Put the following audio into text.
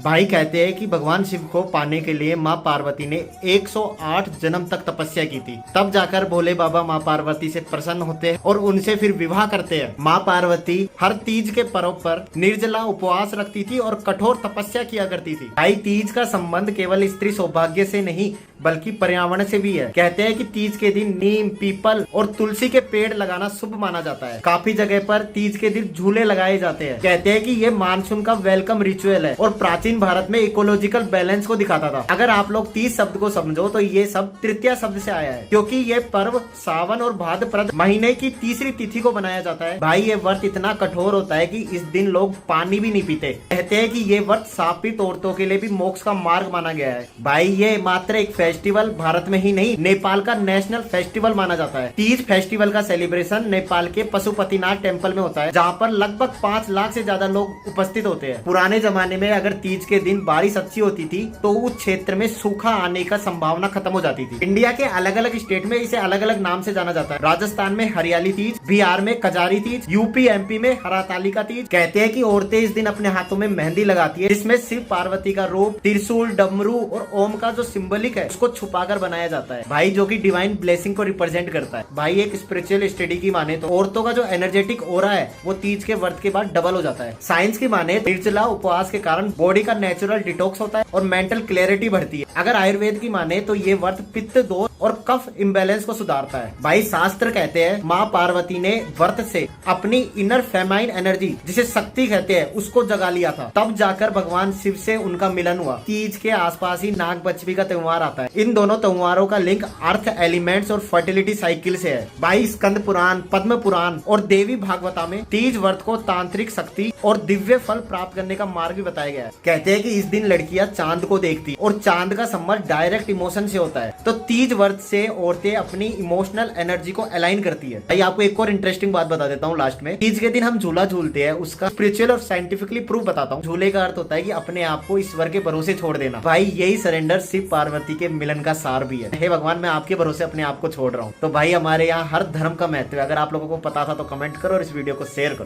भाई कहते हैं कि भगवान शिव को पाने के लिए माँ पार्वती ने 108 जन्म तक तपस्या की थी, तब जाकर भोले बाबा माँ पार्वती से प्रसन्न होते हैं और उनसे फिर विवाह करते हैं। माँ पार्वती हर तीज के पर्व पर निर्जला उपवास रखती थी और कठोर तपस्या किया करती थी। भाई तीज का संबंध केवल स्त्री सौभाग्य से नहीं बल्कि पर्यावरण से भी है। कहते हैं कि तीज के दिन नीम, पीपल और तुलसी के पेड़ लगाना शुभ माना जाता है। काफी जगह पर तीज के दिन झूले लगाए जाते हैं। कहते हैं कि ये मानसून का वेलकम रिचुअल है और प्राचीन भारत में इकोलॉजिकल बैलेंस को दिखाता था। अगर आप लोग तीज शब्द को समझो तो ये सब तृतीया शब्द से आया है, क्योंकि ये पर्व सावन और भाद्रपद महीने की तीसरी तिथि को बनाया जाता है। भाई ये व्रत इतना कठोर होता है कि इस दिन लोग पानी भी नहीं पीते। कहते हैं कि ये व्रत शापित औरतों के लिए भी मोक्ष का मार्ग माना गया है। भाई ये मात्र एक फेस्टिवल भारत में ही नहीं, नेपाल का नेशनल फेस्टिवल माना जाता है। तीज फेस्टिवल का सेलिब्रेशन नेपाल के पशुपतिनाथ टेम्पल में होता है, जहाँ पर लगभग 5 लाख से ज्यादा लोग उपस्थित होते हैं। पुराने जमाने में अगर तीज के दिन बारिश अच्छी होती थी तो उस क्षेत्र में सूखा आने का संभावना खत्म हो जाती थी। इंडिया के अलग अलग स्टेट में इसे अलग अलग नाम से जाना जाता है। राजस्थान में हरियाली तीज, बिहार में कजारी तीज, यूपी एमपी में हराताली का तीज। कहते हैं कि औरतें इस दिन अपने हाथों में मेहंदी लगाती है, जिसमें शिव पार्वती का रूप, त्रिशूल, डमरू और ओम का जो सिंबलिक है उसको छुपाकर बनाया जाता है। भाई जो कि डिवाइन ब्लेसिंग को रिप्रेजेंट करता है। भाई एक स्पिरिचुअल स्टडी की माने तो औरतों का जो एनर्जेटिक ऑरा है वो तीज के व्रत के बाद डबल हो जाता है। साइंस की माने निर्जला उपवास के कारण बॉडी का नेचुरल डिटॉक्स होता है और मेंटल क्लैरिटी बढ़ती है। अगर आयुर्वेद की माने तो ये व्रत पित्त दोष और कफ इम्बैलेंस को सुधारता है। भाई शास्त्र कहते हैं माँ पार्वती ने व्रत से अपनी इनर फेमाइन एनर्जी, जिसे शक्ति कहते हैं, उसको जगा लिया था। तब जाकर भगवान शिव से उनका मिलन हुआ। तीज के आसपास ही नाग पंचमी का त्योहार आता है। इन दोनों त्योहारों का लिंक अर्थ एलिमेंट्स और फर्टिलिटी साइकिल से है। भाई स्कंद पुराण, पद्म पुराण और देवी भागवता में तीज व्रत को तांत्रिक शक्ति और दिव्य फल प्राप्त करने का मार्ग भी बताया गया है। कहते हैं कि इस दिन लड़कियां चांद को देखती और चांद का संबंध डायरेक्ट इमोशन से होता है। तो तीज व्रत से औरतें अपनी इमोशनल एनर्जी को अलाइन करती है। भाई आपको एक और इंटरेस्टिंग बात बता देता हूँ लास्ट में। तीज के दिन हम झूला झूलते हैं, उसका स्पिरिचुअल और साइंटिफिकली प्रूफ बताता हूँ। झूले का अर्थ होता है कि अपने आप को ईश्वर के भरोसे छोड़ देना। भाई यही सरेंडर शिव पार्वती के मिलन का सार भी है। हे भगवान, मैं आपके भरोसे अपने आप को छोड़ रहा हूँ। तो भाई हमारे यहाँ हर धर्म का महत्व है। अगर आप लोगों को पता था तो कमेंट करो और इस वीडियो को शेयर करो।